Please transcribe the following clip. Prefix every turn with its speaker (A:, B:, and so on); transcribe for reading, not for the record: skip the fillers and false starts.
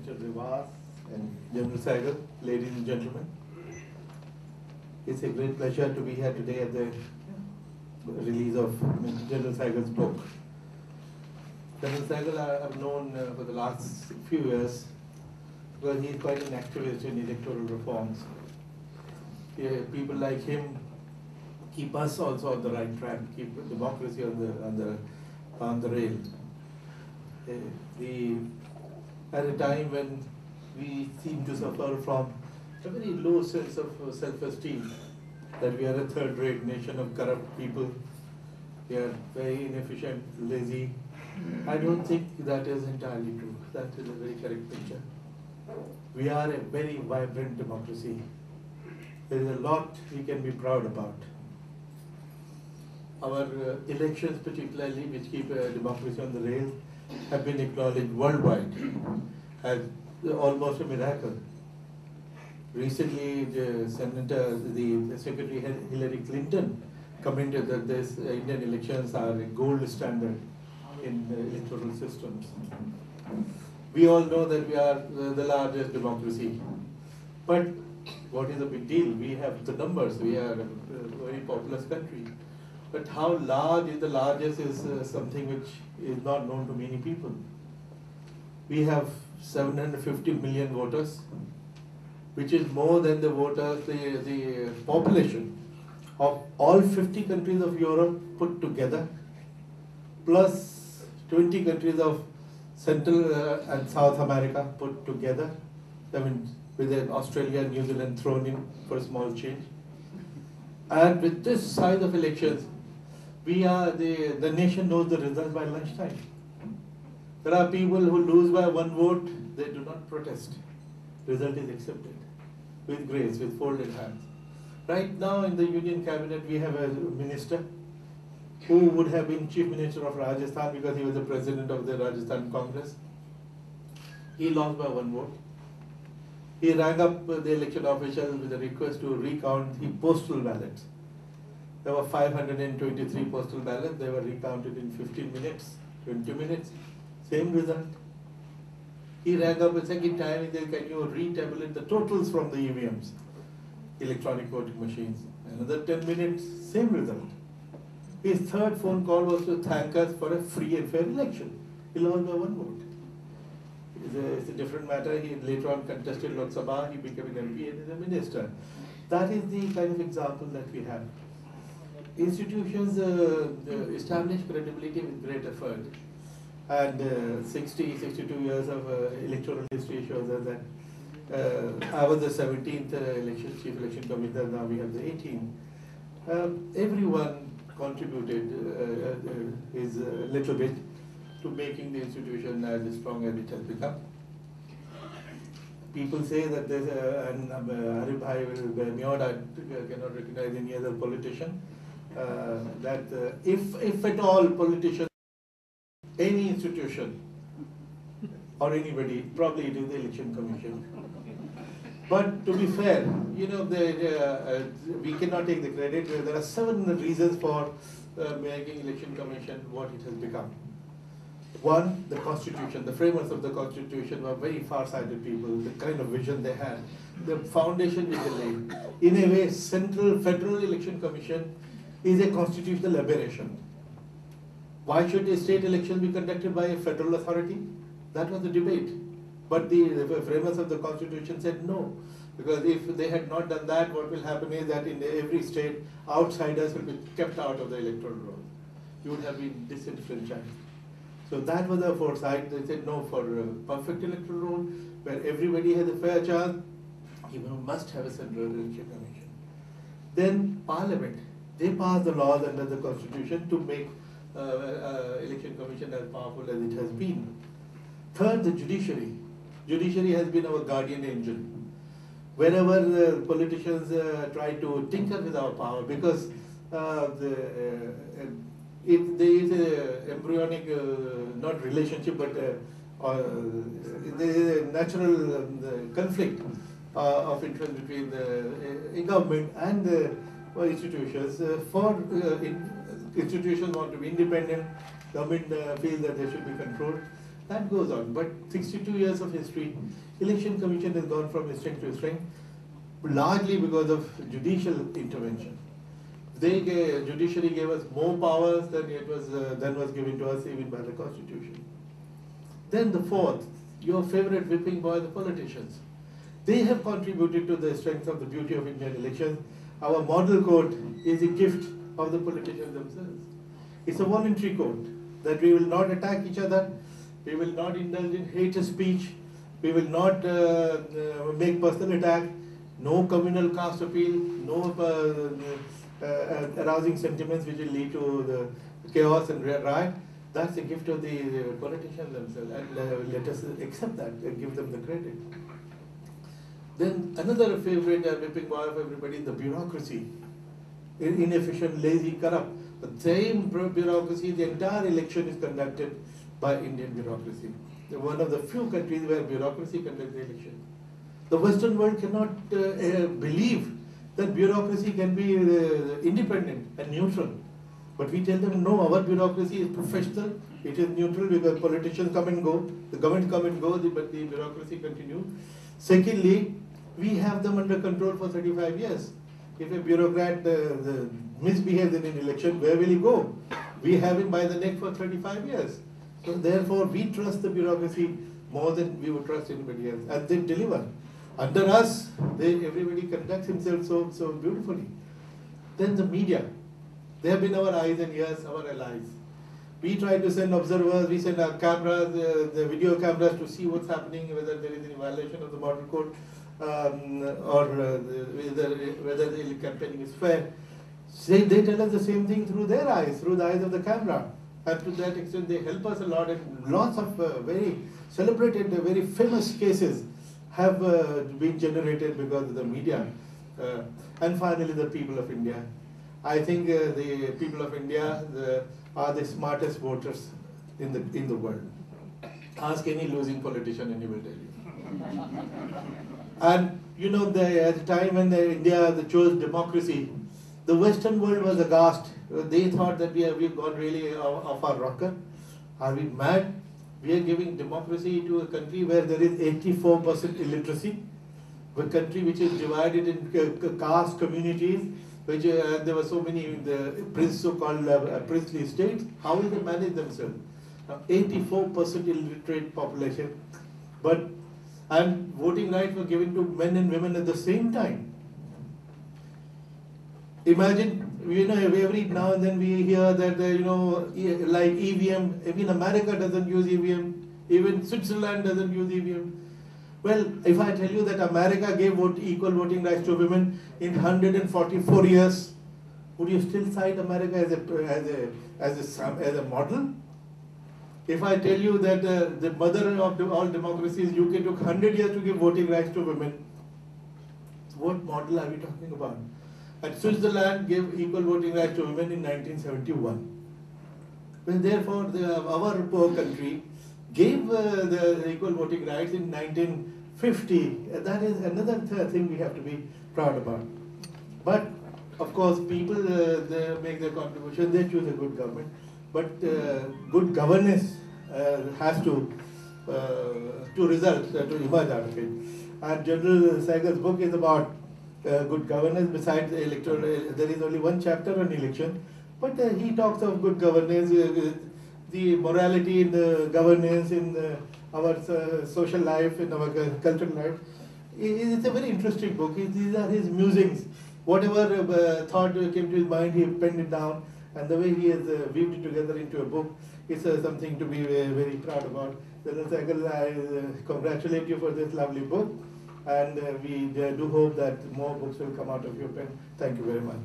A: Mr. Rivas and General Saigal, ladies and gentlemen. It's a great pleasure to be here today at the release of General Saigal's book. General Saigal I've known for the last few years because he's quite an activist in electoral reforms. People like him keep us also on the right track, keep democracy on the rail. At a time when we seem to suffer from a very low sense of self-esteem, that we are a third-rate nation of corrupt people, we are very inefficient, lazy. I don't think that is entirely true. That is a very correct picture. We are a very vibrant democracy. There is a lot we can be proud about. Our elections particularly, which keep democracy on the rails, have been acknowledged worldwide as almost a miracle. Recently, the Secretary Hillary Clinton commented that this Indian elections are a gold standard in electoral systems. We all know that we are the largest democracy, but what is the big deal? We have the numbers. We are a very populous country. But how large is the largest is something which is not known to many people. We have 750 million voters, which is more than the voters, the population of all 50 countries of Europe put together, plus 20 countries of Central and South America put together. I mean, with Australia and New Zealand thrown in for a small change. And with this size of elections, the nation knows the result by lunchtime. There are people who lose by one vote, they do not protest. Result is accepted with grace, with folded hands. Right now in the Union Cabinet, we have a minister who would have been Chief Minister of Rajasthan because he was the President of the Rajasthan Congress. He lost by one vote. He rang up the election officials with a request to recount the postal ballots. There were 523 postal ballots. They were recounted in 15 minutes, 20 minutes. Same result. He rang up a second time and said, can you retabulate the totals from the EVMs, electronic voting machines? Another 10 minutes, same result. His third phone call was to thank us for a free and fair election. He lost by one vote. It's a different matter. He later on contested Lok Sabha, he became an MP and is a minister. That is the kind of example that we have. Institutions establish credibility with great effort. And 62 years of electoral history shows us that I was the 17th chief election commissioner, now we have the 18th. Everyone contributed his little bit to making the institution as strong as it has become. People say that there's and Arif Bhai will I cannot recognize any other politician, that if at all politicians, any institution or anybody, probably it is the Election Commission. But to be fair, you know, we cannot take the credit. There are 7 reasons for making Election Commission what it has become. One, the Constitution. The framers of the Constitution were very far-sighted people, the kind of vision they had. The foundation which they laid. In a way, Central Federal Election Commission is a constitutional aberration. Why should a state election be conducted by a federal authority? That was the debate. But the framers of the Constitution said no. Because if they had not done that, what will happen is that in every state, outsiders will be kept out of the electoral roll. You would have been disenfranchised. So that was the foresight. They said no, for a perfect electoral roll, where everybody has a fair chance, you must have a Central Election Commission. Then Parliament. They passed the laws under the Constitution to make Election Commission as powerful as it has been. Third, the judiciary. Judiciary has been our guardian angel. Whenever the politicians try to tinker with our power, because if there is a embryonic, not relationship, but there is a natural conflict of interest between the government and the institutions. Institutions want to be independent, government feels that they should be controlled. That goes on. But 62 years of history, Election Commission has gone from strength to strength, largely because of judicial intervention. Judiciary gave us more powers than was given to us even by the Constitution. Then the fourth, your favorite whipping boy, the politicians. They have contributed to the strength of the beauty of Indian elections. Our model code is a gift of the politicians themselves. It's a voluntary code that we will not attack each other, we will not indulge in hate speech, we will not make personal attack, no communal caste appeal, no arousing sentiments which will lead to the chaos and riot. That's a gift of the politicians themselves, and let us accept that and give them the credit. Then another favorite whipping boy of everybody is the bureaucracy. Inefficient, lazy, corrupt. The same bureaucracy, the entire election is conducted by Indian bureaucracy. They're one of the few countries where bureaucracy conducts the election. The Western world cannot believe that bureaucracy can be independent and neutral. But we tell them, no, our bureaucracy is professional, it is neutral because politicians come and go, the government come and go, but the bureaucracy continues. Secondly, we have them under control for 35 years. If a bureaucrat misbehaves in an election, where will he go? We have him by the neck for 35 years. So therefore, we trust the bureaucracy more than we would trust anybody else, and they deliver. Under us, everybody conducts himself so beautifully. Then the media. They have been our eyes and ears, our allies. We try to send observers, we send our cameras, the video cameras to see what's happening, whether there is any violation of the model code, or whether the campaigning is fair. They tell us the same thing through their eyes, through the eyes of the camera. And to that extent, they help us a lot, and lots of very celebrated, very famous cases have been generated because of the media. And finally, the people of India. I think the people of India are the smartest voters in the world. Ask any losing politician and he will tell you. And you know, at the time when India chose democracy, the Western world was aghast. They thought that we've gone really off our rocker. Are we mad? We are giving democracy to a country where there is 84% illiteracy, a country which is divided in caste communities, which there were so many so-called princely states. How will they manage themselves? 84% illiterate population, and voting rights were given to men and women at the same time. Imagine, every now and then we hear that, like EVM, even America doesn't use EVM, even Switzerland doesn't use EVM. Well, if I tell you that America gave equal voting rights to women in 144 years, would you still cite America as a model? If I tell you that the mother of all democracies, UK, took 100 years to give voting rights to women, what model are we talking about? And Switzerland gave equal voting rights to women in 1971. Well, therefore, our poor country gave the equal voting rights in 1950. That is another thing we have to be proud about. But, of course, people they make their contribution, they choose a good government. But good governance has to result, to emerge out of it. And General Saigal's book is about good governance. Besides the electoral, there is only one chapter on election, but he talks of good governance, the morality in the governance, in our social life, in our cultural life. It's a very interesting book. These are his musings. Whatever thought came to his mind, he penned it down, and the way he has weaved it together into a book is something to be very proud about. General Saigal, I congratulate you for this lovely book. And we do hope that more books will come out of your pen. Thank you very much.